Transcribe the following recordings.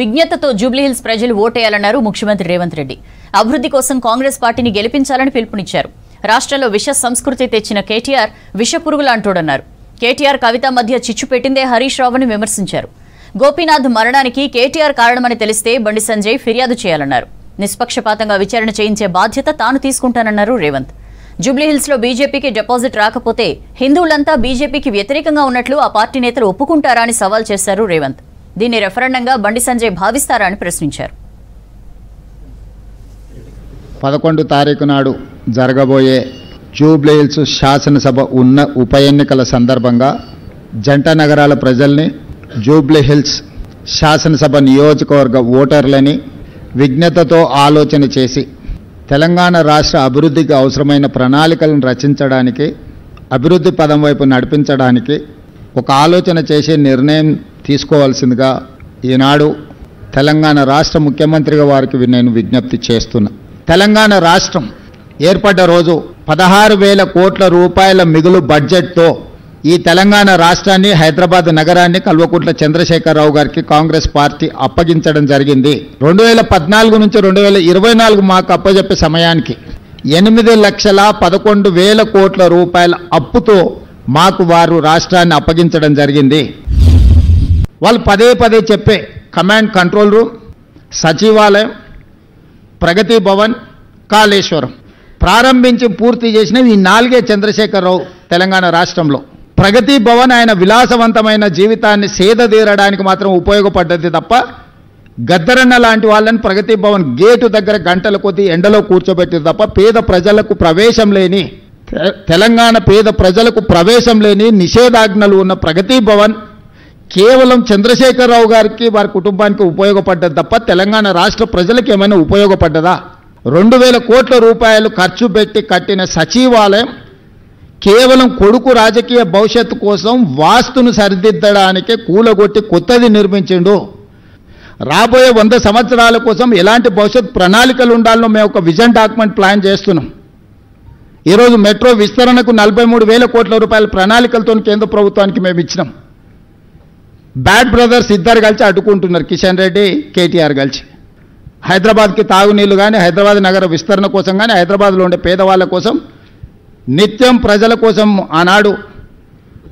విజ్ఞతతో జూబ్లీహిల్స్ ప్రజలు ఓటేయాలన్నారు ముఖ్యమంత్రి రేవంత్ రెడ్డి. అభివృద్ధి కోసం కాంగ్రెస్ పార్టీని గెలిపించాలని పిలుపునిచ్చారు. రాష్ట్రంలో విష సంస్కృతి తెచ్చిన కేటీఆర్ విషపురుగులంటోడన్నారు. కేటీఆర్ కవిత మధ్య చిచ్చు పెట్టిందే హరీష్ రావుని విమర్శించారు. గోపీనాథ్ మరణానికి కేటీఆర్ కారణమని తెలిస్తే బండి సంజయ్ ఫిర్యాదు చేయాలన్నారు. నిష్పక్షపాతంగా విచారణ చేయించే బాధ్యత తాను తీసుకుంటానన్నారు రేవంత్. జూబ్లీహిల్స్ లో బీజేపీకి డిపాజిట్ రాకపోతే హిందువులంతా బీజేపీకి వ్యతిరేకంగా ఉన్నట్లు ఆ పార్టీ నేతలు ఒప్పుకుంటారా అని సవాల్ చేశారు రేవంత్. దీన్ని రెఫరెండంగా బండి సంజయ్ భావిస్తారా అని ప్రశ్నించారు. 11 తారీఖు నాడు జరగబోయే జూబ్లీహిల్స్ శాసనసభ ఉప ఎన్నికల సందర్భంగా జంట నగరాల ప్రజల్ని, జూబ్లీహిల్స్ శాసనసభ నియోజకవర్గ ఓటర్లని విజ్ఞతతో ఆలోచన చేసి తెలంగాణ రాష్ట్ర అభివృద్ధికి అవసరమైన ప్రణాళికలను రచించడానికి, అభివృద్ధి పదం వైపు నడిపించడానికి ఒక ఆలోచన చేసే నిర్ణయం తీసుకోవాల్సిందిగా ఈనాడు తెలంగాణ రాష్ట్ర ముఖ్యమంత్రిగా వారికి నేను విజ్ఞప్తి చేస్తున్నా. తెలంగాణ రాష్ట్రం ఏర్పడ్డ రోజు 16,000 కోట్ల రూపాయల మిగులు బడ్జెట్తో ఈ తెలంగాణ రాష్ట్రాన్ని, హైదరాబాద్ నగరాన్ని కల్వకుంట్ల చంద్రశేఖరరావు గారికి కాంగ్రెస్ పార్టీ అప్పగించడం జరిగింది. 2014 నుంచి 2024 మాకు అప్పచెప్పే సమయానికి 8,11,000 కోట్ల రూపాయల అప్పుతో మాకు వారు రాష్ట్రాన్ని అప్పగించడం జరిగింది. వాళ్ళు పదే పదే చెప్పే కమాండ్ కంట్రోల్ రూమ్, సచివాలయం, ప్రగతి భవన్, కాళేశ్వరం ప్రారంభించి పూర్తి చేసిన ఈ 4 చంద్రశేఖరరావు తెలంగాణ రాష్ట్రంలో. ప్రగతి భవన్ ఆయన విలాసవంతమైన జీవితాన్ని సేదతీరడానికి మాత్రం ఉపయోగపడ్డది తప్ప గద్దరన్న లాంటి వాళ్ళని ప్రగతి భవన్ గేటు దగ్గర గంటల కొద్దీ ఎండలో కూర్చోబెట్టింది తప్ప పేద ప్రజలకు ప్రవేశం లేని, తెలంగాణ పేద ప్రజలకు ప్రవేశం లేని నిషేధాజ్ఞలు ఉన్న ప్రగతి భవన్ కేవలం చంద్రశేఖరరావు గారికి, వారి కుటుంబానికి ఉపయోగపడ్డది తప్ప తెలంగాణ రాష్ట్ర ప్రజలకు ఏమైనా ఉపయోగపడ్డదా? 2,000 కోట్ల రూపాయలు ఖర్చు పెట్టి కట్టిన సచివాలయం కేవలం కొడుకు రాజకీయ భవిష్యత్తు కోసం వాస్తును సరిదిద్దడానికే కూలగొట్టి కొత్తది నిర్మించిండు. రాబోయే 100 సంవత్సరాల కోసం ఎలాంటి భవిష్యత్ ప్రణాళికలు ఉండాలో మేము ఒక విజన్ డాక్యుమెంట్ ప్లాన్ చేస్తున్నాం. ఈరోజు మెట్రో విస్తరణకు 43,000 కోట్ల రూపాయల ప్రణాళికలతో కేంద్ర ప్రభుత్వానికి మేము ఇచ్చినాం. బ్యాడ్ బ్రదర్స్ ఇద్దరు కలిసి అడ్డుకుంటున్నారు, కిషన్ రెడ్డి, కేటీఆర్ కలిసి. హైదరాబాద్కి తాగునీళ్లు కానీ, హైదరాబాద్ నగర విస్తరణ కోసం కానీ, హైదరాబాద్లో ఉండే పేదవాళ్ళ కోసం, నిత్యం ప్రజల కోసం ఆనాడు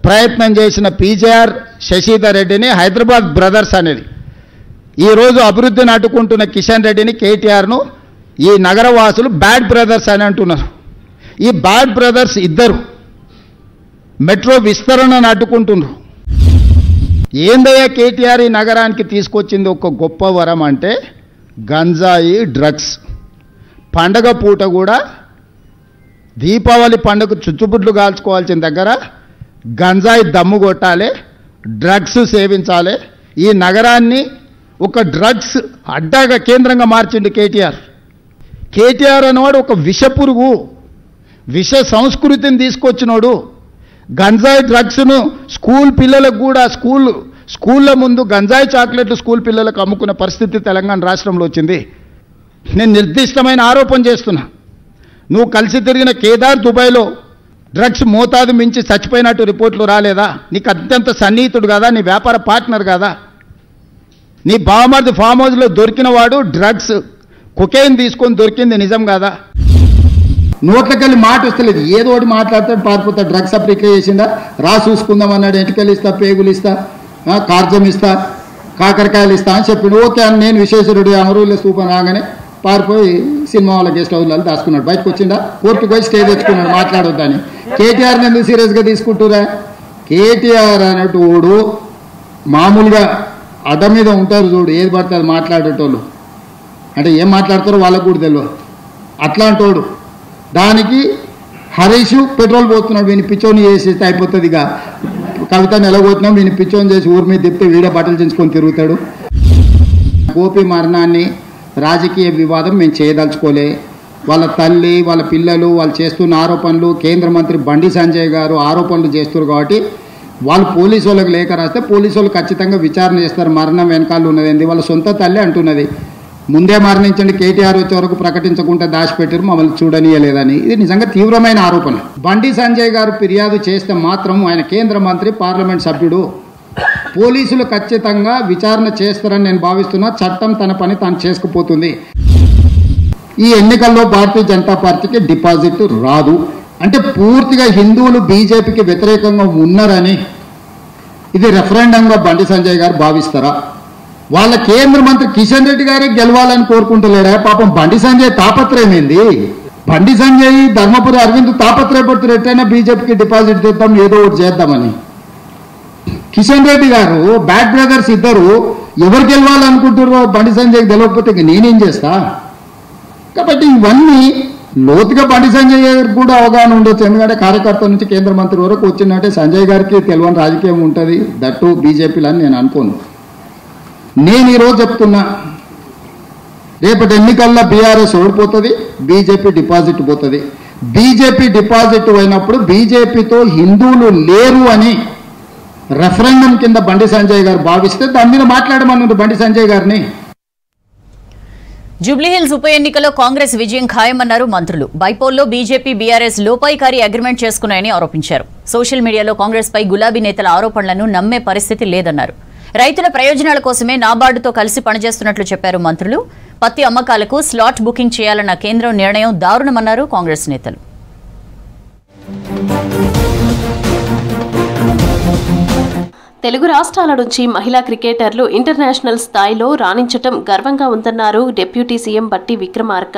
ప్రయత్నం చేసిన పీజేఆర్ శశిధర్ రెడ్డిని హైదరాబాద్ బ్రదర్స్ అనేది, ఈరోజు అభివృద్ధిని అడ్డుకుంటున్న కిషన్ రెడ్డిని, కేటీఆర్ను ఈ నగరవాసులు బ్యాడ్ బ్రదర్స్ అని అంటున్నారు. ఈ బ్యాడ్ బ్రదర్స్ ఇద్దరు మెట్రో విస్తరణను అడ్డుకుంటున్నారు. ఏందయ్యా కేటీఆర్ ఈ నగరానికి తీసుకొచ్చింది ఒక గొప్ప వరం అంటే గంజాయి, డ్రగ్స్. పండగ పూట కూడా దీపావళి పండుగ చుచ్చుబుడ్లు కాల్చుకోవాల్సిన దగ్గర గంజాయి దమ్ము కొట్టాలి, డ్రగ్స్ సేవించాలి. ఈ నగరాన్ని ఒక డ్రగ్స్ అడ్డాగా కేంద్రంగా మార్చిండు కేటీఆర్. కేటీఆర్ అనేవాడు ఒక విషపురుగు, విష సంస్కృతిని తీసుకొచ్చినోడు. గంజాయి డ్రగ్స్ను స్కూల్ పిల్లలకు కూడా స్కూళ్ళ ముందు గంజాయి చాక్లెట్లు స్కూల్ పిల్లలకు అమ్ముకునే పరిస్థితి తెలంగాణ రాష్ట్రంలో వచ్చింది. నేను నిర్దిష్టమైన ఆరోపణ చేస్తున్నా. నువ్వు కలిసి తిరిగిన కేదార్ దుబాయ్లో డ్రగ్స్ మోతాదు మించి చచ్చిపోయినట్టు రిపోర్ట్లు రాలేదా? నీకు అత్యంత సన్నిహితుడు కదా, నీ వ్యాపార పార్ట్నర్ కదా. నీ బావమర్ది ఫామ్ హౌస్లో దొరికిన వాడు డ్రగ్స్ కొకైన్ తీసుకొని దొరికింది నిజం కాదా? నోట్లకెళ్ళి మాట వస్తలేదు, ఏదో ఒకటి మాట్లాడతాడు, పారిపోతాడు. డ్రగ్స్ అప్లికే చేసిందా, రా చూసుకుందాం అన్నాడు. ఎంటికలు ఇస్తా, పేగులు ఇస్తా, కార్జం ఇస్తా, కాకరకాయలు ఇస్తా అని చెప్పిండు. ఓకే అని నేను విశ్వేశ్వరుడు అమరూళ్ళ స్థూపం రాగానే పారిపోయి సినిమా వాళ్ళ గెస్ట్ హౌస్లో దాచుకున్నాడు. బయటకు వచ్చిందా, కోర్టుకు పోయి స్టే తెచ్చుకున్నాడు మాట్లాడొద్దని. కేటీఆర్ని ఎందుకు సీరియస్గా తీసుకుంటురా? కేటీఆర్ అనేటోడు మామూలుగా అడ్డ మీద ఉంటారు చూడు, ఏది పడితే అది మాట్లాడేటోళ్ళు, అంటే ఏం మాట్లాడతారో వాళ్ళకు కూడా తెలియదు. అట్లాంటోడు దానికి హరీష్ పెట్రోల్ పోతున్నాడు. వీని పిచ్చోని చేసేస్తే అయిపోతుంది. ఇక కవితను ఎలాగోతున్నాం, వీని పిచ్చోని చేసి ఊరి మీద తిప్పితే వీడే బట్టలు చించుకొని తిరుగుతాడు. గోపి మరణాన్ని రాజకీయ వివాదం మేము చేయదలుచుకోలే. వాళ్ళ తల్లి, వాళ్ళ పిల్లలు, వాళ్ళు చేస్తున్న ఆరోపణలు, కేంద్ర మంత్రి బండి సంజయ్ గారు ఆరోపణలు చేస్తున్నారు కాబట్టి వాళ్ళు పోలీసు వాళ్ళకి లేఖ రాస్తే పోలీసు వాళ్ళు ఖచ్చితంగా విచారణ చేస్తారు. మరణం వెనకాల ఉన్నది వాళ్ళ సొంత తల్లి అంటున్నది. ముందే మరణించండి, కేటీఆర్ వచ్చే వరకు ప్రకటించకుండా దాచిపెట్టారు, మమ్మల్ని చూడనీయలేదని. ఇది నిజంగా తీవ్రమైన ఆరోపణ. బండి సంజయ్ గారు ఫిర్యాదు చేస్తే మాత్రం ఆయన కేంద్ర మంత్రి, పార్లమెంట్ సభ్యుడు. పోలీసులు ఖచ్చితంగా విచారణ చేస్తారని నేను భావిస్తున్నా. చట్టం తన పని తాను చేసుకుపోతుంది. ఈ ఎన్నికల్లో భారతీయ జనతా పార్టీకి డిపాజిట్ రాదు అంటే పూర్తిగా హిందువులు బీజేపీకి వ్యతిరేకంగా ఉన్నారని ఇది రెఫరెండంగా బండి సంజయ్ గారు భావిస్తారా? వాళ్ళ కేంద్ర మంత్రి కిషన్ రెడ్డి గారే గెలవాలని కోరుకుంటలేడా? పాపం బండి సంజయ్ తాపత్రయం ఏంది? బండి సంజయ్ ధర్మపురి అరవింద్ తాపత్రయపడుతున్నారు ఎట్టయినా బీజేపీకి డిపాజిట్ చేద్దాం, ఏదో ఒకటి చేద్దామని. కిషన్ రెడ్డి గారు బ్యాడ్ బ్రదర్స్ ఇద్దరు ఎవరు గెలవాలనుకుంటారో బండి సంజయ్ గెలవకపోతే ఇంక నేనేం చేస్తా? కాబట్టి ఇవన్నీ లోతుగా బండి సంజయ్ గారికి కూడా అవగాహన ఉండొచ్చు. ఎందుకంటే కార్యకర్తల నుంచి కేంద్ర మంత్రి వరకు వచ్చిందంటే సంజయ్ గారికి తెలియని రాజకీయం ఉంటుంది, దట్టు బీజేపీలో అని నేను అనుకోను. నేను ఈరోజు చెప్తున్నా, రేపటి ఎన్నికల్లో బీఆర్ఎస్ ఓడిపోతుంది, బీజేపీ డిపాజిట్ పోతుంది. బీజేపీ డిపాజిట్ అయినప్పుడు బీజేపీతో హిందువులు లేరు అని రెఫరెండం కింద బండి సంజయ్ గారు భావిస్తే దాని మీద మాట్లాడమన్నారు బండి సంజయ్ గారిని. జూబ్లీహిల్స్ ఉప ఎన్నికలో కాంగ్రెస్ విజయం ఖాయమన్నారు మంత్రులు. బైపోల్లో బీజేపీ బీఆర్ఎస్ లోపాయికారి అగ్రిమెంట్ చేసుకున్నాయని ఆరోపించారు. సోషల్ మీడియాలో కాంగ్రెస్ పై గులాబీ నేతల ఆరోపణలను నమ్మే పరిస్థితి లేదన్నారు. రైతుల ప్రయోజనాల కోసమే నాబార్డుతో కలిసి పనిచేస్తున్నట్లు చెప్పారు మంత్రులు. పత్తి అమ్మకాలకు స్లాట్ బుకింగ్ చేయాలన్న కేంద్రం నిర్ణయం దారుణమన్నారు కాంగ్రెస్ నేతలు. తెలుగు రాష్ట్రాల నుంచి మహిళా క్రికెటర్లు ఇంటర్నేషనల్ స్థాయిలో రాణించటం గర్వంగా ఉందన్నారు డిప్యూటీ సీఎం బట్టి విక్రమార్క.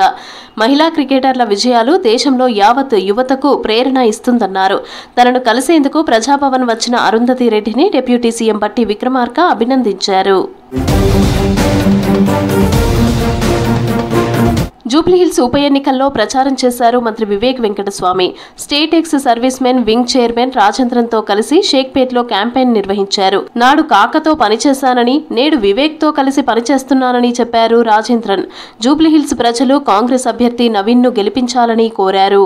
మహిళా క్రికెటర్ల విజయాలు దేశంలో యావత్ యువతకు ప్రేరణ ఇస్తుందన్నారు. తనను కలిసేందుకు ప్రజాభవన్ వచ్చిన అరుంధతి రెడ్డిని డిప్యూటీ సీఎం బట్టి విక్రమార్క అభినందించారు. జూబ్లీహిల్స్ ఉప ఎన్నికల్లో ప్రచారం చేశారు మంత్రి Vivek Venkataswamy. State ex service men wing chairman రాజేంద్రన్తో కలిసి షేక్పేట్లో క్యాంపెయిన్ నిర్వహించారు. నాడు కాకతో పనిచేశానని, నేడు వివేక్తో కలిసి పనిచేస్తున్నానని చెప్పారు రాజేంద్రన్. జూబ్లీహిల్స్ ప్రజలు కాంగ్రెస్ అభ్యర్థి నవీన్ను గెలిపించాలని కోరారు.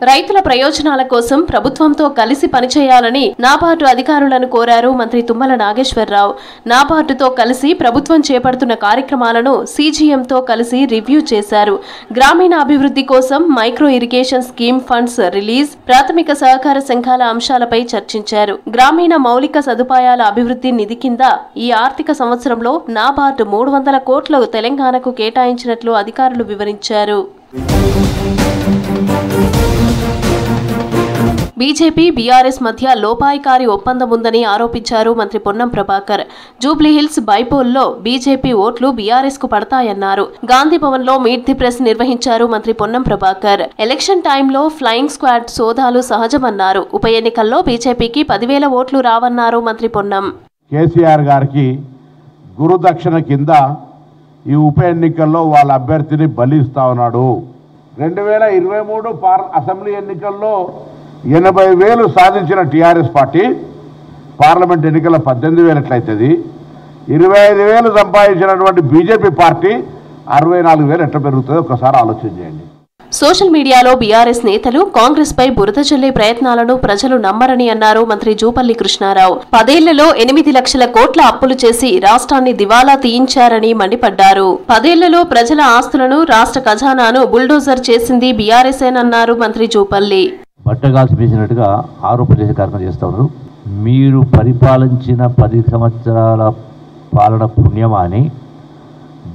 రైతుల ప్రయోజనాల కోసం ప్రభుత్వంతో కలిసి పనిచేయాలని నాబార్డు అధికారులను కోరారు మంత్రి తుమ్మల నాగేశ్వరరావు. నాబార్డుతో కలిసి ప్రభుత్వం చేపడుతున్న కార్యక్రమాలను సీజీఎంతో కలిసి రివ్యూ చేశారు. గ్రామీణ అభివృద్ధి కోసం micro irrigation scheme funds release, ప్రాథమిక సహకార సంఘాల అంశాలపై చర్చించారు. గ్రామీణ మౌలిక సదుపాయాల అభివృద్ధి నిధి కింద ఈ ఆర్థిక సంవత్సరంలో నాబార్డు 300 కోట్లు తెలంగాణకు కేటాయించినట్లు అధికారులు వివరించారు. బీజేపీ బీఆర్ఎస్ మధ్య లోపాయికారి ఒప్పందం ఉందని ఆరోపించారు మంత్రి పొన్నం ప్రభాకర్. జూబ్లీహిల్స్ బైపోల్లో బీజేపీ ఓట్లు బీఆర్ఎస్ కు పడతాయన్నారు. గాంధీభవన్ లో మీట్ ది ప్రెస్ నిర్వహించారు మంత్రి పొన్నం ప్రభాకర్. ఎలక్షన్ టైంలో ఫ్లయింగ్ స్క్వాడ్ సోదాలు సహజమన్నారు. ఉప ఎన్నికల్లో బీజేపీకి 10,000 ఓట్లు రావన్నారు మంత్రి పొన్నం. కేసీఆర్ గారికి గురుదక్షిణ కింద ఈ ఉప ఎన్నికల్లో వాళ్ళ అభ్యర్థిని బలిస్తా ఉన్నాడు. 2023 అసెంబ్లీ ఎన్నికల్లో 80,000 సాధించిన టీఆర్ఎస్ పార్టీ పార్లమెంట్ ఎన్నికల్లో 18,000 ఎట్లయితుంది? 25,000 సంపాదించినటువంటి బీజేపీ పార్టీ 64,000 ఎట్లా పెరుగుతుందో ఒకసారి ఆలోచన చేయండి. సోషల్ మీడియాలో బీఆర్ఎస్ నేతలు కాంగ్రెస్ పై బురద చల్లే ప్రయత్నాలను ప్రజలు నమ్మరని అన్నారు మంత్రి జూపల్లి కృష్ణారావు. 10 ఏళ్లలో 8 లక్షల కోట్ల అప్పులు చేసి రాష్ట్రాన్ని దివాలా తీయించారని మండిపడ్డారు. 10 ఏళ్లలో ప్రజల ఆస్తులను, రాష్ట్ర ఖజానాను బుల్డోజర్ చేసింది బీఆర్ఎస్ఏనన్నారు మంత్రి జూపల్లి. బట్టగాల్చి వేసినట్టుగా ఆరోపణ చేసే కార్యక్రమం చేస్తూ ఉన్నారు. మీరు పరిపాలించిన 10 సంవత్సరాల పాలన పుణ్యమా అని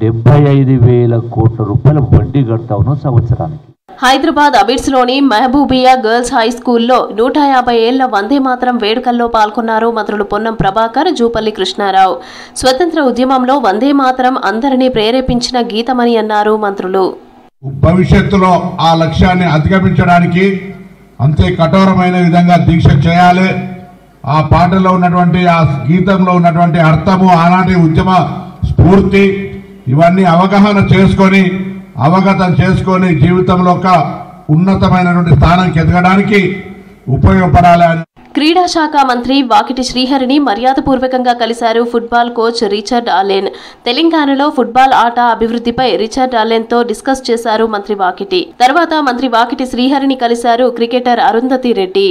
75,000 కోట్ల రూపాయల వడ్డీ కడతా ఉన్నాం సంవత్సరానికి. హైదరాబాద్ అబిడ్స్ లోని మహబూబియా గర్ల్స్ హై స్కూల్లో 150 ఏళ్ల వందే మాతరం వేడుకల్లో పాల్గొన్నారు మంత్రులు పొన్నం ప్రభాకర్, జూపల్లి కృష్ణారావు. స్వతంత్ర ఉద్యమంలో వందే మాతరం అందరినీ ప్రేరేపించిన గీతమని అన్నారు మంత్రులు. భవిష్యత్తులో ఆ లక్ష్యాన్ని అధిగమించడానికి అంతే కఠోరమైన విధంగా దీక్ష చేయాలి. ఆ పాటలో ఉన్నటువంటి, ఆ గీతంలో ఉన్నటువంటి అర్థము, ఆనాటి ఉద్యమ స్ఫూర్తి, ఇవన్నీ అవగతం చేసుకొని జీవితంలో ఒక ఉన్నతమైనటువంటి స్థానానికి ఎదగడానికి ఉపయోగపడాలి. క్రీడా శాఖ మంత్రి వాకిటి శ్రీహరిని మర్యాదపూర్వకంగా కలిశారు ఫుట్బాల్ కోచ్ రిచర్డ్ ఆలెన్. తెలంగాణలో ఫుట్బాల్ ఆట అభివృద్ధిపై రిచర్డ్ ఆలెన్తో డిస్కస్ చేశారు మంత్రి వాకిటి. తర్వాత మంత్రి వాకిటి శ్రీహరిని కలిశారు క్రికెటర్ అరుంధతి రెడ్డి.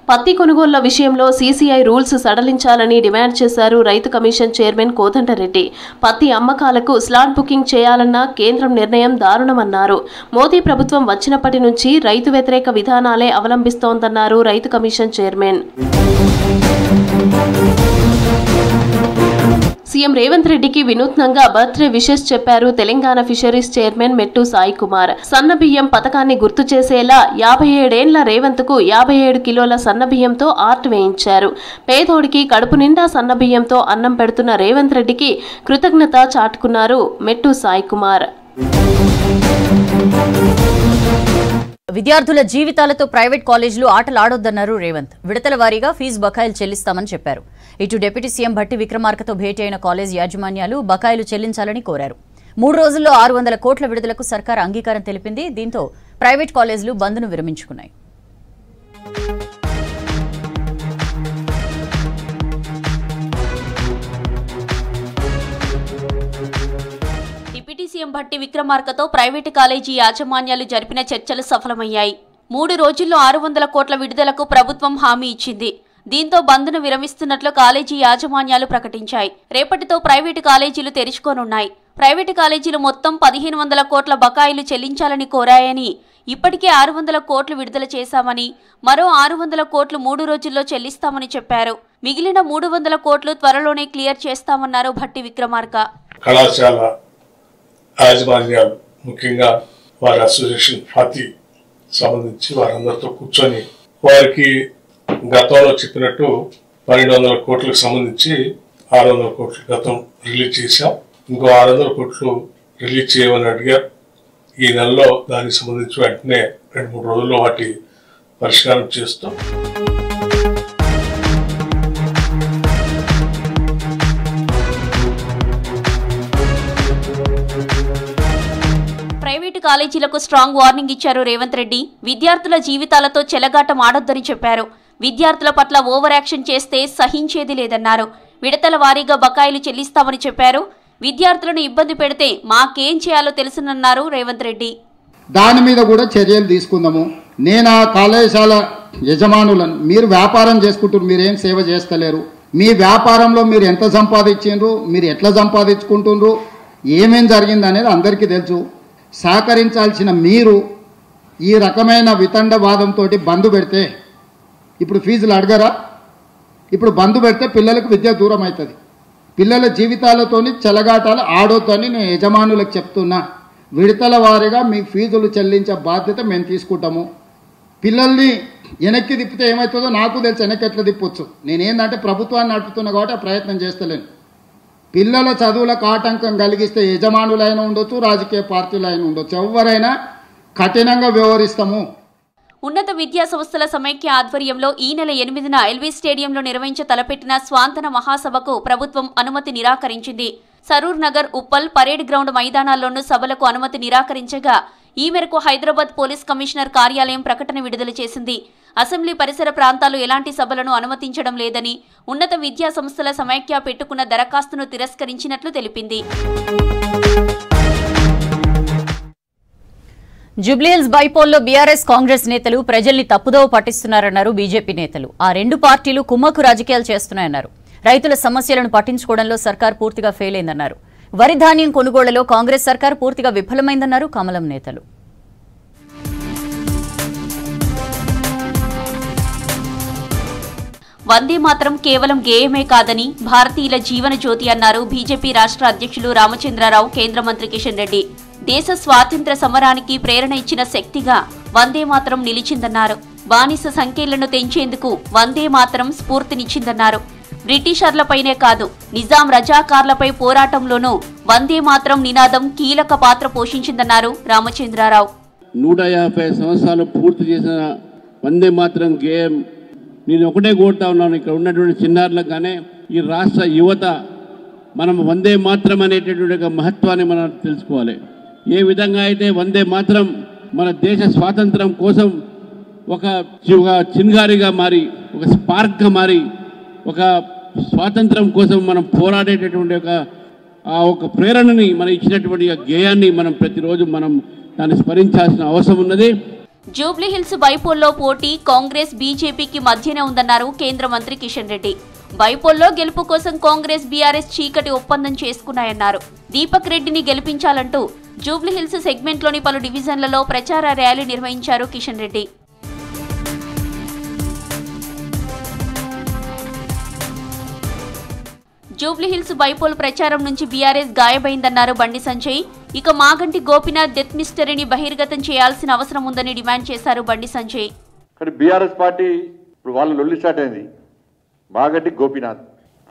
పత్తి కొనుగోళ్ల విషయంలో సీసీఐ రూల్స్ సడలించాలని డిమాండ్ చేశారు రైతు కమిషన్ చైర్మన్ కోదండరెడ్డి. పత్తి అమ్మకాలకు స్లాట్ బుకింగ్ చేయాలన్న కేంద్రం నిర్ణయం దారుణమన్నారు. మోదీ ప్రభుత్వం వచ్చినప్పటి నుంచి రైతు వ్యతిరేక విధానాలే అవలంబిస్తోందన్నారు రైతు కమిషన్ చైర్మన్. సీఎం రేవంత్ రెడ్డికి వినూత్నంగా బర్త్డే విషెస్ చెప్పారు తెలంగాణ ఫిషరీస్ చైర్మన్ మెట్టు సాయి కుమార్. సన్నబియ్యం పథకాన్ని గుర్తు చేసేలా 57 ఏళ్ల రేవంత్ కు 57 కిలోల సన్నబియ్యంతో ఆర్ట్ వేయించారు. పేదోడికి కడుపు నిండా సన్నబియ్యంతో అన్నం పెడుతున్న రేవంత్ రెడ్డికి కృతజ్ఞత చాటుకున్నారు మెట్టు సాయి కుమార్. విద్యార్థుల జీవితాలతో ప్రైవేట్ కాలేజీలు ఆటలు ఆడొద్దన్నారు రేవంత్. విడతల వారీగా ఫీజు బకాయిలు చెల్లిస్తామని చెప్పారు. ఇటు డిప్యూటీ సీఎం భట్టి విక్రమార్కతో భేటీ అయిన కాలేజ్ యాజమాన్యాలు బకాయిలు చెల్లించాలని కోరారు. 3 రోజుల్లో 600 కోట్ల విడుదలకు సర్కార్ అంగీకారం తెలిపింది. దీంతో ప్రైవేట్ కాలేజీలు బంద్ను విరమించుకున్నాయి. డిప్యూటీ సీఎం భట్టి విక్రమార్కతో ప్రైవేటు కాలేజీ యాజమాన్యాలు జరిపిన చర్చలు సఫలమయ్యాయి. 3 రోజుల్లో 600 కోట్ల విడుదలకు ప్రభుత్వం హామీ ఇచ్చింది. దీంతో బంద్ను విరమిస్తున్నట్లు కాలేజీ యాజమాన్యాలు ప్రకటించాయి. రేపటితో ప్రైవేటు కాలేజీలు తెరుచుకోనున్నాయి. ప్రైవేటు కాలేజీలు మొత్తం 1500 కోట్ల బకాయిలు చెల్లించాలని కోరాయని, ఇప్పటికే 600 కోట్లు విడుదల చేశామని, మరో 600 కోట్లు 3 రోజుల్లో చెల్లిస్తామని చెప్పారు. మిగిలిన 300 కోట్లు త్వరలోనే క్లియర్ చేస్తామన్నారు భట్టి విక్రమార్క. కళాశాల యాజమాన్యాలు ముఖ్యంగా వారి అసోసియేషన్ ఫాతి సంబంధించి వారందరితో కూర్చొని వారికి గతంలో చెప్పినట్టు 1200 కోట్లకు సంబంధించి 600 కోట్లు గతం రిలీజ్ చేశాం. ఇంకో 600 కోట్లు రిలీజ్ చేయమని అడిగారు. ఈ నెలలో దానికి సంబంధించి వెంటనే 2-3 రోజుల్లో వాటి పరిష్కారం చేస్తాం. ప్రైవేటు కాలేజీలకు స్ట్రాంగ్ వార్నింగ్ ఇచ్చారు రేవంత్ రెడ్డి. విద్యార్థుల జీవితాలతో చెలగాటం ఆడొద్దని చెప్పారు. విద్యార్థుల పట్ల ఓవర్ యాక్షన్ చేస్తే సహించేది లేదన్నారు. విడతల వారీగా బకాయిలు చెల్లిస్తామని చెప్పారు. విద్యార్థులను ఇబ్బంది పెడితే మాకేం చేయాలో తెలుసునన్నారు రేవంత్ రెడ్డి. దాని మీద కూడా చర్యలు తీసుకుందాము. నేను ఆ కళాశాల యజమానులను, మీరు వ్యాపారం చేసుకుంటారు, మీరేం సేవ చేస్తలేరు, మీ వ్యాపారంలో మీరు ఎంత సంపాదించారు, మీరు ఎట్లా సంపాదించుకుంటున్నారు, ఏమేం జరిగింది అనేది అందరికీ తెలుసు. సహకరించాల్సిన మీరు ఈ రకమైన వితండవాదంతో బంద్ పెడితే ఇప్పుడు ఫీజులు అడగరా? ఇప్పుడు బంద్ పెడితే పిల్లలకు విద్య దూరం అవుతుంది. పిల్లల జీవితాలతోని చెలగాటాలు ఆడొద్దని నేను యజమానులకు చెప్తున్నా. విడతల వారీగా మీ ఫీజులు చెల్లించే బాధ్యత మేము తీసుకుంటాము. పిల్లల్ని వెనక్కి తిప్పితే ఏమవుతుందో నాకు తెలుసు, వెనక్కి ఎట్లా తిప్పొచ్చు. నేనేందంటే ప్రభుత్వాన్ని నడుపుతున్నా కాబట్టి ఆ ప్రయత్నం చేస్తలేను. పిల్లల చదువులకు ఆటంకం కలిగిస్తే యజమానులైనా ఉండొచ్చు, రాజకీయ పార్టీలైనా ఉండొచ్చు, ఎవరైనా కఠినంగా వ్యవహరిస్తాము. ఉన్నత విద్యా సంస్థల సమైక్య ఆధ్వర్యంలో ఈ నెల 8న ఎల్వీ స్టేడియంలో నిర్వహించ తలపెట్టిన స్వాంతన మహాసభకు ప్రభుత్వం అనుమతి నిరాకరించింది. సరూర్ నగర్, ఉప్పల్, పరేడ్ గ్రౌండ్ మైదానాల్లోనూ సభలకు అనుమతి నిరాకరించగా ఈ మేరకు హైదరాబాద్ పోలీస్ కమిషనర్ కార్యాలయం ప్రకటన విడుదల చేసింది. అసెంబ్లీ పరిసర ప్రాంతాలు ఎలాంటి సభలను అనుమతించడం లేదని, ఉన్నత విద్యా సంస్థల సమైక్య పెట్టుకున్న దరఖాస్తును తిరస్కరించినట్లు తెలిపింది. జూబ్లీహిల్స్ బైపోల్లో బీఆర్ఎస్, కాంగ్రెస్ నేతలు ప్రజల్ని తప్పుదోవ పట్టిస్తున్నారన్నారు బీజేపీ నేతలు. ఆ 2 పార్టీలు కుమ్మక్కు రాజకీయాలు చేస్తున్నాయన్నారు. రైతుల సమస్యలను పట్టించుకోవడంలో సర్కార్ పూర్తిగా ఫెయిల్ అయిందన్నారు. వరి ధాన్యం కొనుగోళ్లలో కాంగ్రెస్ సర్కార్ పూర్తిగా విఫలమైందన్నారు కమలం నేతలు. వందే మాత్రం కేవలం గేయమే కాదని భారతీయుల జీవన జ్యోతి అన్నారు బీజేపీ రాష్ట్ర అధ్యక్షులు రామచంద్రరావు. కేంద్ర మంత్రి కిషన్ రెడ్డి దేశ స్వాతంత్ర్య సమరానికి ప్రేరణ ఇచ్చిన శక్తిగా వందే మాత్రం నిలిచిందన్నారు. బానిస సంఖ్యలను తెంచేందుకు వందే మాత్రం స్ఫూర్తినిచ్చిందన్నారు. బ్రిటిషర్లపైనే కాదు, నిజాం రజాకార్లపై పోరాటంలోనూ వందే మాత్రం నినాదం కీలక పాత్ర పోషించిందన్నారు రామచంద్రరావు. 150 సంవత్సరాలు పూర్తి చేసిన వందే మాత్రం గేయం నేను ఒకటే కోరుతా ఉన్నాను, ఇక్కడ ఉన్నటువంటి చిన్నారులకు కానీ ఈ రాష్ట్ర యువత మనం వందే మాత్రం అనేటటువంటి మహత్వాన్ని మనం తెలుసుకోవాలి. ఏ విధంగా అయితే వందే మాత్రం మన దేశ స్వాతంత్రం కోసం ఒక చిన్గారిగా మారి, ఒక స్పార్క్గా మారి, ఒక స్వాతంత్రం కోసం మనం పోరాడేటటువంటి ఒక ప్రేరణని మనం ఇచ్చినటువంటి గేయాన్ని మనం ప్రతిరోజు మనం దాన్ని స్మరించాల్సిన అవసరం ఉన్నది. జూబ్లీహిల్స్ బైపోల్లో పోటీ కాంగ్రెస్ బీజేపీకి మధ్యనే ఉందన్నారు కేంద్ర మంత్రి కిషన్ రెడ్డి. బైపోల్లో గెలుపు కోసం కాంగ్రెస్ బీఆర్ఎస్ చీకటి ఒప్పందం చేసుకున్నాయన్నారు. దీపక్ రెడ్డిని గెలిపించాలంటూ జూబ్లీహిల్స్ సెగ్మెంట్లోని పలు డివిజన్లలో ప్రచార ర్యాలీ నిర్వహించారు కిషన్ రెడ్డి. జూబ్లీహిల్స్ బైపోల్ ప్రచారం నుంచి బీఆర్ఎస్ గాయమైందన్నారు బండి సంజయ్. ఇక మాగంటి గోపీనాథ్ డెత్ మిస్టరీని బహిర్గతం చేయాల్సిన అవసరం ఉందని డిమాండ్ చేశారు బండి సంజయ్. కానీ బీఆర్ఎస్ పార్టీ ఇప్పుడు వాళ్ళ లొల్లి స్టార్ట్ అయింది. మాగంటి గోపీనాథ్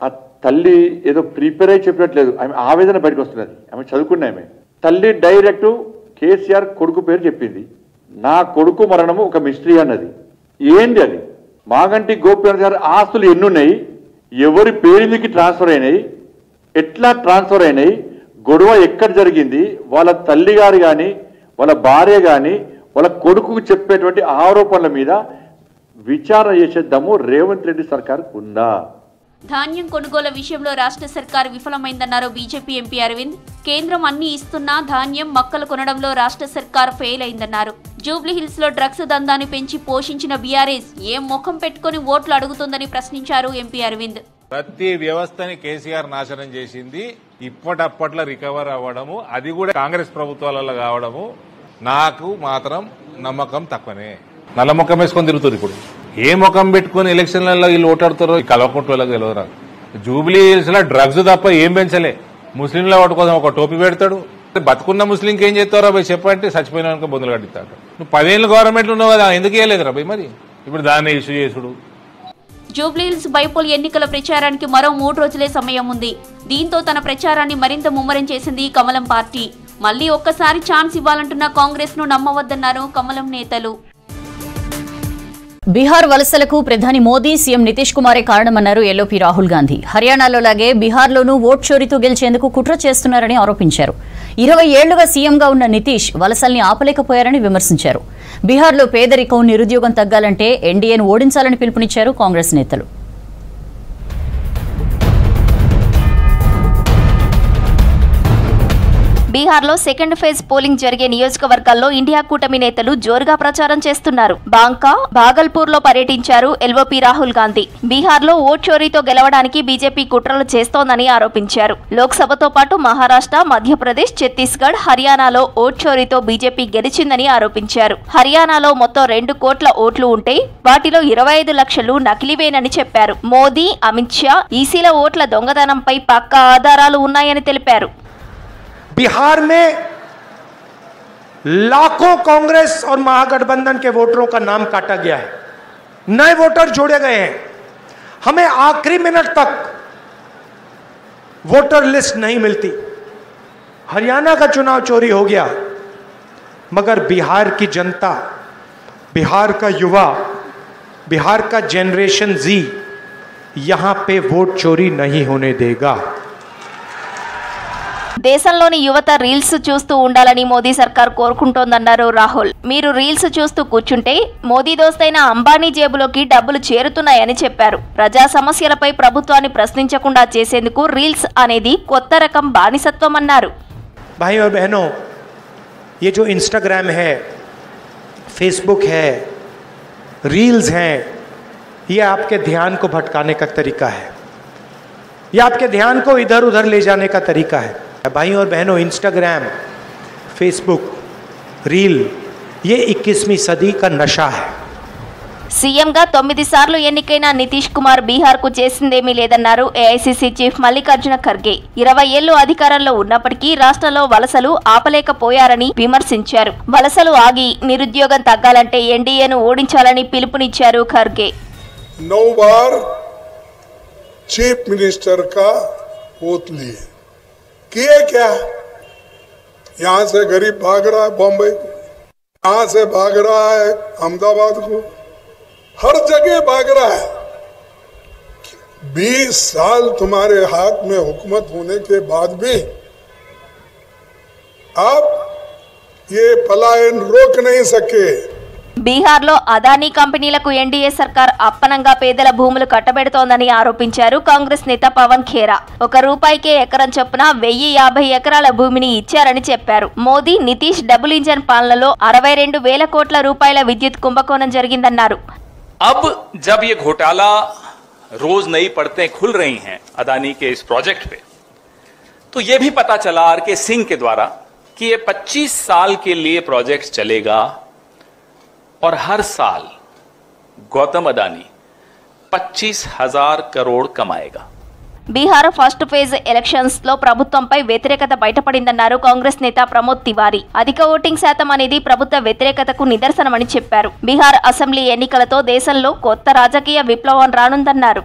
ఆ తల్లి ఏదో ప్రిపేర్ అయి చెప్పినట్లేదు, ఆమె ఆవేదన బయటకు వస్తున్నది. ఆమె చదువుకున్న ఆమె తల్లి డైరెక్ట్ కేసీఆర్ కొడుకు పేరు చెప్పింది. నా కొడుకు మరణము ఒక మిస్టరీ అన్నది. ఏంది అది? మాగంటి గోపీనాథ్ గారు ఆస్తులు ఎన్నున్నాయి, ఎవరి పేరు మీదకి ట్రాన్స్ఫర్ అయినాయి, ఎట్లా ట్రాన్స్ఫర్ అయినాయి, గొడవ ఎక్కడ జరిగింది, వాళ్ళ తల్లి గారు కానీ వాళ్ళ భార్య కానీ వాళ్ళ కొడుకు చెప్పేటువంటి ఆరోపణల మీద విచారణ చేసే దమ్ము రేవంత్ రెడ్డి సర్కార్ ఉందా? ధాన్యం కొనుగోలు విషయంలో రాష్ట్ర సర్కార్ విఫలమైందన్నారు బీజేపీ ఎంపీ అరవింద్. కేంద్రం అన్ని ఇస్తున్నా ధాన్యం మొక్కలు కొనడంలో రాష్ట్ర సర్కార్ ఫెయిల్ అయిందన్నారు. జూబ్లీహిల్స్ లో డ్రగ్స్ దందాన్ని పెంచి పోషించిన బీఆర్ఎస్ ఏం ముఖం పెట్టుకుని ఓట్లు అడుగుతుందని ప్రశ్నించారు ఎంపీ అరవింద్. ప్రతి వ్యవస్థని కేసీఆర్ నాశనం చేసింది. ఇప్పటప్పట్లో రికవర్ అవ్వడము, అది కూడా కాంగ్రెస్ ప్రభుత్వాలలో కావడము నాకు మాత్రం నమ్మకం తక్కువనే. నల్ల ముఖం వేసుకొని తిరుగుతుంది. ఇప్పుడు ఏ ముఖం పెట్టుకుని ఎలక్షన్లలో వీళ్ళు ఓటాడుతారో కలవకుంటూ వాళ్ళకి తెలియదు. జూబ్లీ హిల్స్ లో డ్రగ్స్ తప్ప ఏం పెంచలే. ముస్లింల వాటి కోసం ఒక టోపీ పెడతాడు. బతుకున్న ముస్లింకి ఏం చేస్తారో పోయి చెప్పంటే చచ్చిపోయిన బొందులు కట్టిస్తాడు. నువ్వు 10 ఏళ్ళు గవర్నమెంట్లు ఉన్నావు కదా, ఎందుకు వేయలేదురా పోయి మరి ఇప్పుడు దాన్ని ఇష్యూ చేసుడు. జూబ్లీహిల్స్ బైపోల్ ఎన్నికల ప్రచారానికి మరో 3 రోజులే సమయం ఉంది. దీంతో తన ప్రచారాన్ని మరింత ముమ్మరం చేసింది కమలం పార్టీ. మళ్లీ ఒక్కసారి ఛాన్స్ ఇవ్వాలంటున్న కాంగ్రెస్ ను నమ్మవద్దన్నారు కమలం నేతలు. బీహార్ వలసలకు ప్రధాని మోదీ, సీఎం నితీష్ కుమారే కారణమన్నారు ఎల్ఓపీ రాహుల్ గాంధీ. హర్యానాలో లాగే బీహార్లోనూ ఓట్ చోరీతో గెలిచేందుకు కుట్ర చేస్తున్నారని ఆరోపించారు. 20 ఏళ్లుగా సీఎంగా ఉన్న నితీష్ వలసల్ని ఆపలేకపోయారని విమర్శించారు. బీహార్లో పేదరికం, నిరుద్యోగం తగ్గాలంటే ఎన్డీఏను ఓడించాలని పిలుపునిచ్చారు కాంగ్రెస్ నేతలు. బీహార్లో సెకండ్ ఫేజ్ పోలింగ్ జరిగే నియోజకవర్గాల్లో ఇండియా కూటమి నేతలు జోరుగా ప్రచారం చేస్తున్నారు. బాంకా, భాగల్పూర్ లో పర్యటించారు ఎల్ఓపీ రాహుల్ గాంధీ. బీహార్లో ఓట్ చోరీతో గెలవడానికి బీజేపీ కుట్రలు చేస్తోందని ఆరోపించారు. లోక్సభతో పాటు మహారాష్ట్ర, మధ్యప్రదేశ్, ఛత్తీస్గఢ్, హర్యానాలో ఓట్ చోరీతో బీజేపీ గెలిచిందని ఆరోపించారు. హర్యానాలో మొత్తం 2 కోట్ల ఓట్లు ఉంటే వాటిలో 25 లక్షలు నకిలీవేనని చెప్పారు. మోదీ, అమిత్ షా ఈసీల ఓట్ల దొంగతనంపై పక్కా ఆధారాలు ఉన్నాయని తెలిపారు. बिहार में लाखों कांग्रेस और महागठबंधन के वोटरों का नाम काटा गया है, नए वोटर जोड़े गए हैं. हमें आखिरी मिनट तक वोटर लिस्ट नहीं मिलती. हरियाणा का चुनाव चोरी हो गया, मगर बिहार की जनता, बिहार का युवा, बिहार का जनरेशन जी यहां पे वोट चोरी नहीं होने देगा. దేశంలోని యువత రీల్స్ చూస్తూ ఉండాలని మోదీ సర్కార్ కోరుకుంటోందన్నారు రాహుల్. మీరు రీల్స్ చూస్తూ కూర్చుంటే మోదీ దోస్తైన అంబానీ జేబులోకి డబ్బులు చేరుతున్నాయని చెప్పారు. ప్రజా సమస్యలపై ప్రభుత్వాన్ని ప్రశ్నించకుండా చేసేందుకు రీల్స్ అనేది కొత్త రకం బానిసత్వం అన్నారు. भाइयों और बहनों, ये जो इंस्टाग्राम है, फेसबुक है, रील्स हैं, ये आपके ध्यान को भटकाने का तरीका है. ये आपके ध्यान को इधर उधर ले जाने का तरीका है. भाइयों और बहनों, इंस्टाग्राम, फेसबुक, रील ये 21वीं सदी का नशा है. సీఎంగా 9 సార్లు ఎన్నికైన నితీష్ కుమార్ బీహార్ కు చేసిందేమీ లేదన్నారు ఏఐసీసీ చీఫ్ మల్లికార్జున ఖర్గే. 20 ఏళ్లు అధికారంలో ఉన్నప్పటికీ రాష్ట్రంలో వలసలు ఆపలేకపోయారని విమర్శించారు. వలసలు ఆగి నిరుద్యోగం తగ్గాలంటే ఎన్డీఏను ఓడించాలని పిలుపునిచ్చారు ఖర్గే. 9 बार चीफ मिनिस्टर का ओथ लिए, किए क्या? यहां से गरीब भाग रहा है बॉम्बे को, यहां से भाग रहा है अहमदाबाद को, हर जगह भाग रहा है. 20 साल तुम्हारे हाथ में हुकूमत होने के बाद भी आप ये पलायन रोक नहीं सके. బీహార్లో అదానీ కంపెనీలకు ఎన్డీఏ సర్కార్ అప్పనంగా పేదల భూములు కట్టబెడుతోందని ఆరోపించారు కాంగ్రెస్ నేత పవన్ ఖేరా. ₹1 ఎకరం చొప్పున 1050 ఎకరాల భూమిని ఇచ్చారని చెప్పారు. మోదీ, నితీష్ డబుల్ ఇంజన్ పాలనలో 62,000 కోట్ల రూపాయల విద్యుత్ కుంభకోణం జరిగిందన్నారు. अब जब ये घोटाला रोज नई परतें खुल रही हैं अदानी के इस प्रोजेक्ट पे, तो ये भी पता चला आर.के. सिंह के द्वारा कि ये 25 साल के लिए प्रोजेक्ट चलेगा और हर साल गौतम अदानी 25,000 करोड़ कमाएगा. బీహార్ ఫస్ట్ ఫేజ్ ఎలక్షన్స్ లో ప్రభుత్వంపై వ్యతిరేకత బయటపడిందన్నారు కాంగ్రెస్ నేత ప్రమోద్ తివారీ. అధిక ఓటింగ్ శాతం అనేది ప్రభుత్వ వ్యతిరేకతకు నిదర్శనమని చెప్పారు. బీహార్ అసెంబ్లీ ఎన్నికలతో దేశంలో కొత్త రాజకీయ విప్లవం రానుందన్నారు.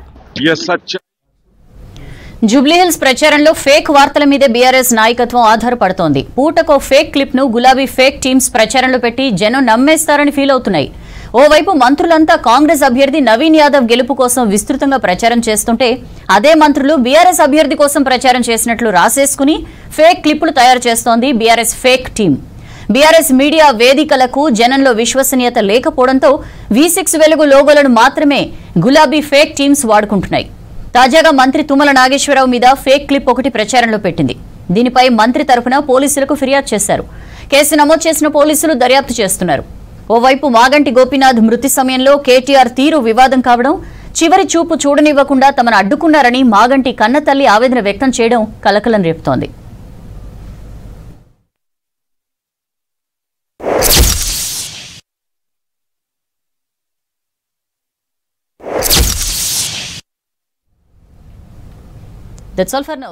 జూబ్లీహిల్స్ ప్రచారంలో ఫేక్ వార్తల మీదే బీఆర్ఎస్ నాయకత్వం ఆధారపడుతోంది. పూటకో ఫేక్ క్లిప్ ను గులాబీ ఫేక్ టీమ్స్ ప్రచారంలో పెట్టి జనం నమ్మేస్తారని ఫీల్ అవుతున్నాయి. ఓవైపు మంత్రులంతా కాంగ్రెస్ అభ్యర్థి నవీన్ యాదవ్ గెలుపు కోసం విస్తృతంగా ప్రచారం చేస్తుంటే, అదే మంత్రులు బీఆర్ఎస్ అభ్యర్థి కోసం ప్రచారం చేసినట్లు రాసేసుకుని ఫేక్ క్లిప్పులు తయారు చేస్తోంది BRS fake team. BRS media వేదికలకు జనంలో విశ్వసనీయత లేకపోవడంతో V6 వెలుగు లోగోలను మాత్రమే గులాబీ ఫేక్ టీమ్స్ వాడుకుంటున్నాయి. తాజాగా మంత్రి తుమ్మల నాగేశ్వరరావు మీద ఫేక్ క్లిప్ ఒకటి ప్రచారంలో పెట్టింది. దీనిపై మంత్రి తరఫున పోలీసులకు ఫిర్యాదు చేశారు. కేసు నమోదు చేసిన పోలీసులు దర్యాప్తు చేస్తున్నారు. ఓవైపు మాగంటి గోపీనాథ్ మృతి సమయంలో కేటీఆర్ తీరు వివాదం కావడం, చివరి చూపు చూడనివ్వకుండా తమను అడ్డుకున్నారని మాగంటి కన్నతల్లి ఆవేదన వ్యక్తం చేయడం కలకలం రేపుతోంది. That's all for now.